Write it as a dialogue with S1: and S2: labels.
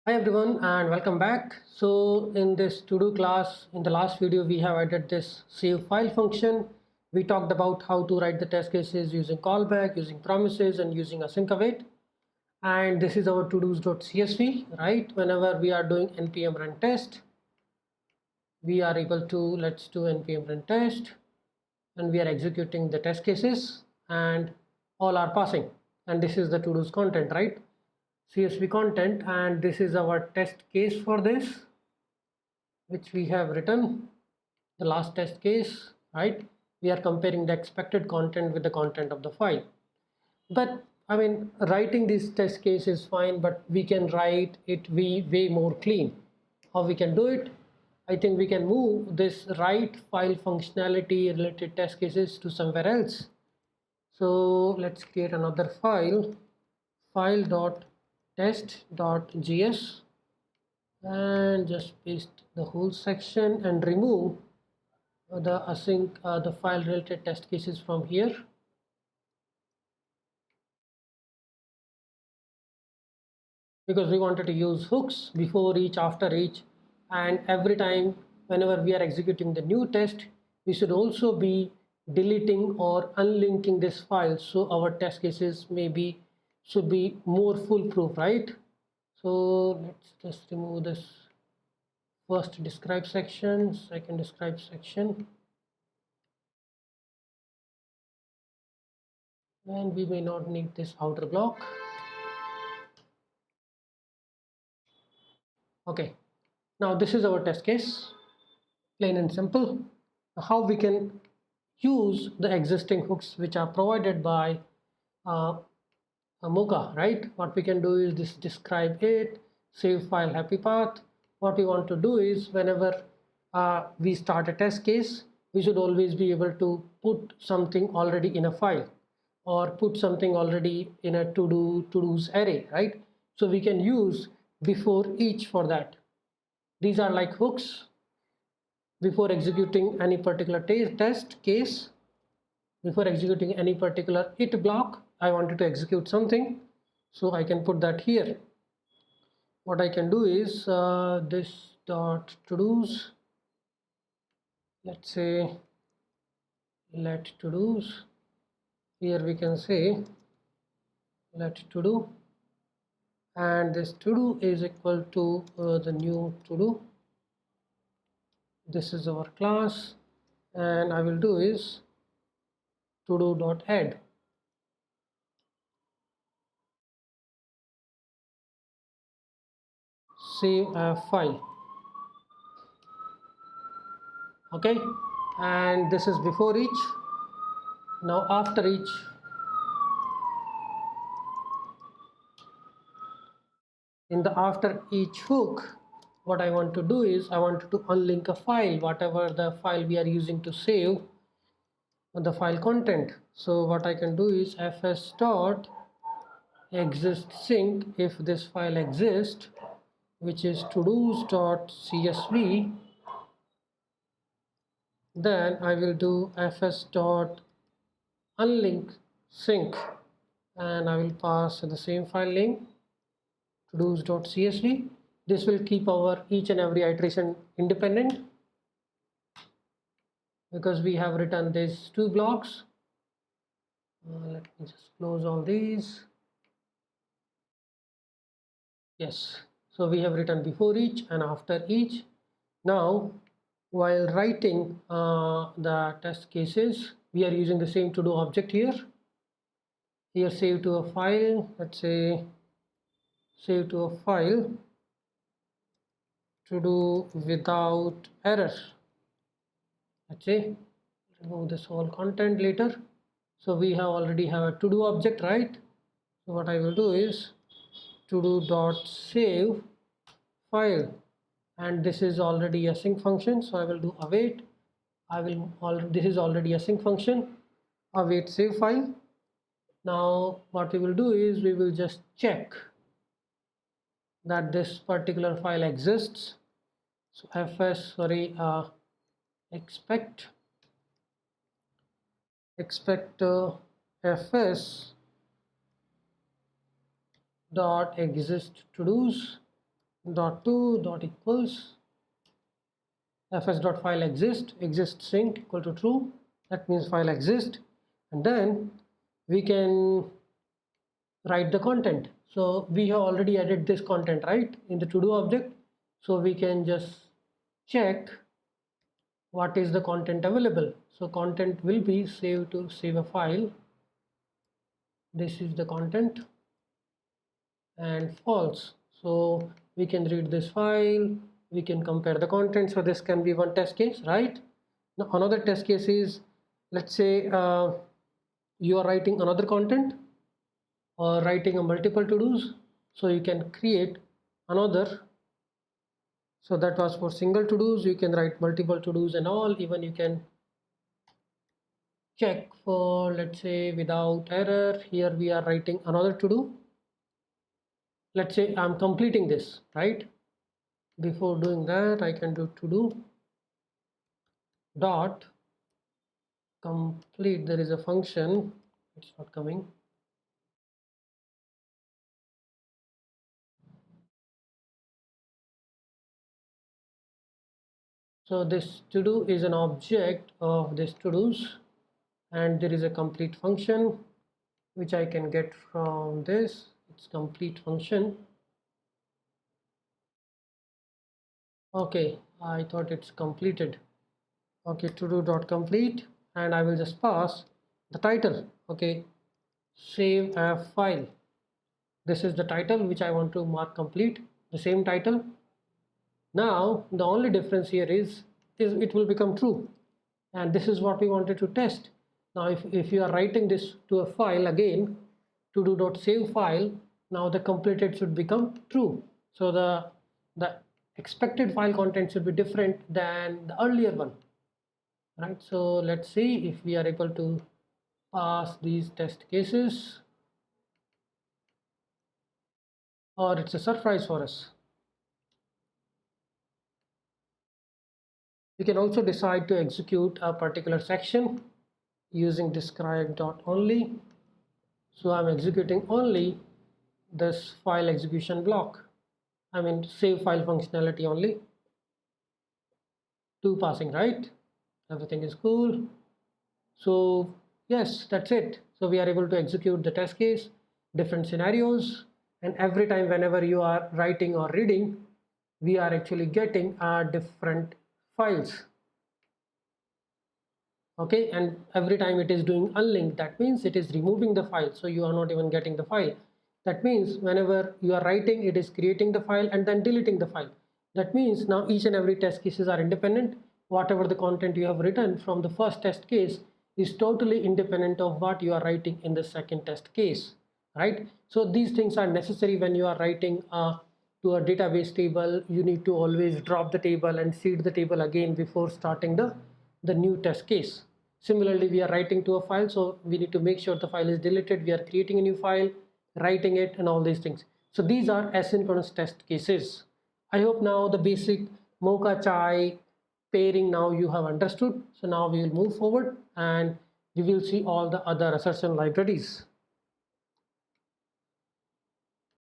S1: Hi everyone and welcome back. So in this to-do class, in the last video we have added this save file function. We talked about how to write the test cases using callback, using promises and using async await. And this is our todos.csv, right? Whenever we are doing npm run test, we are able to, let's do npm run test, and we are executing the test cases and all are passing. And this is the to-dos content, right? CSV content, and this is our test case for this, which we have written the last test case, right? We are comparing the expected content with the content of the file. But I mean, writing this test case is fine, but we can write it way more clean. How we can do it? I think we can move this write file functionality related test cases to somewhere else. So let's create another file.test.js, and just paste the whole section and remove the file related test cases from here. Because we wanted to use hooks before each, after each, and every time whenever we are executing the new test, we should also be deleting or unlinking this file, so our test cases should be more foolproof, right? So let's just remove this first describe section, second describe section, and we may not need this outer block. Okay, now this is our test case, plain and simple. How we can use the existing hooks which are provided by Mocha, right? What we can do is this describe it, save file happy path. What we want to do is whenever we start a test case, we should always be able to put something already in a file or put something already in a to-dos array, right? So we can use before each for that. These are like hooks before executing any particular test case. Before executing any particular it block, I wanted to execute something, so I can put that here. What I can do is this dot to do's, let's say let to do's, here we can say let to do, and this to do is equal to the new to do. This is our class, and I will do is to do dot add. Save a file. Okay, and this is before each. Now after each, in the after each hook, what I want to do is I want to unlink a file, whatever the file we are using to save the file content. So what I can do is fs dot exist sync if this file exists, which is todos dot csv. Then I will do fs dot unlink sync, and I will pass the same file name todos.csv. This will keep our each and every iteration independent because we have written these two blocks. Let me just close all these. Yes, so we have written before each and after each. Now while writing the test cases, we are using the same to do object here. Here save to a file, let's say save to a file to do without error. Let's say remove this whole content later. So we have already have a to do object, right? So what I will do is to do dot save file, and this is already a sync function, so I will do await. This is already a sync function, await save file. Now what we will do is we will just check that this particular file exists. So expect fs dot exist to do's, dot to dot equals fs.file exist synced equal to true. That means file exists, and then we can write the content. So we have already added this content right in the to do object, so we can just check what is the content available. So content will be save a file. This is the content, and false. So we can read this file, we can compare the content. So this can be one test case, right? Now another test case is, let's say you are writing another content or writing a multiple to-dos, so you can create another. So that was for single to-dos. You can write multiple to-dos and all. Even you can check for, let's say, without error. Here we are writing another to-do. Let's say I'm completing this, right? Before doing that, I can do to-do dot complete. There is a function, it's not coming. So this to-do is an object of this to-dos, and there is a complete function which I can get from this. It's complete function. Okay, I thought it's completed. Okay, to-do dot complete, and I will just pass the title. Okay, save a file. This is the title which I want to mark complete, the same title. Now the only difference here is it will become true, and this is what we wanted to test. Now if you are writing this to a file again, to do dot save file, now the completed should become true. So the expected file content should be different than the earlier one, right? So let's see if we are able to pass these test cases, or it's a surprise for us. We can also decide to execute a particular section using describe.only. So I'm executing only this file execution block. I mean save file functionality only. 2 passing, right? Everything is cool. So yes, that's it. So we are able to execute the test case, different scenarios, and every time whenever you are writing or reading, we are actually getting different files. Okay, and every time it is doing unlink, that means it is removing the file, so you are not even getting the file. That means whenever you are writing, it is creating the file and then deleting the file. That means now each and every test cases are independent. Whatever the content you have written from the first test case is totally independent of what you are writing in the second test case, right? So these things are necessary when you are writing to a database table. You need to always drop the table and seed the table again before starting the new test case. Similarly, we are writing to a file, so we need to make sure the file is deleted. We are creating a new file, writing it, and all these things. So these are asynchronous test cases. I hope now the basic Mocha chai pairing now you have understood. So now we will move forward and we will see all the other assertion libraries.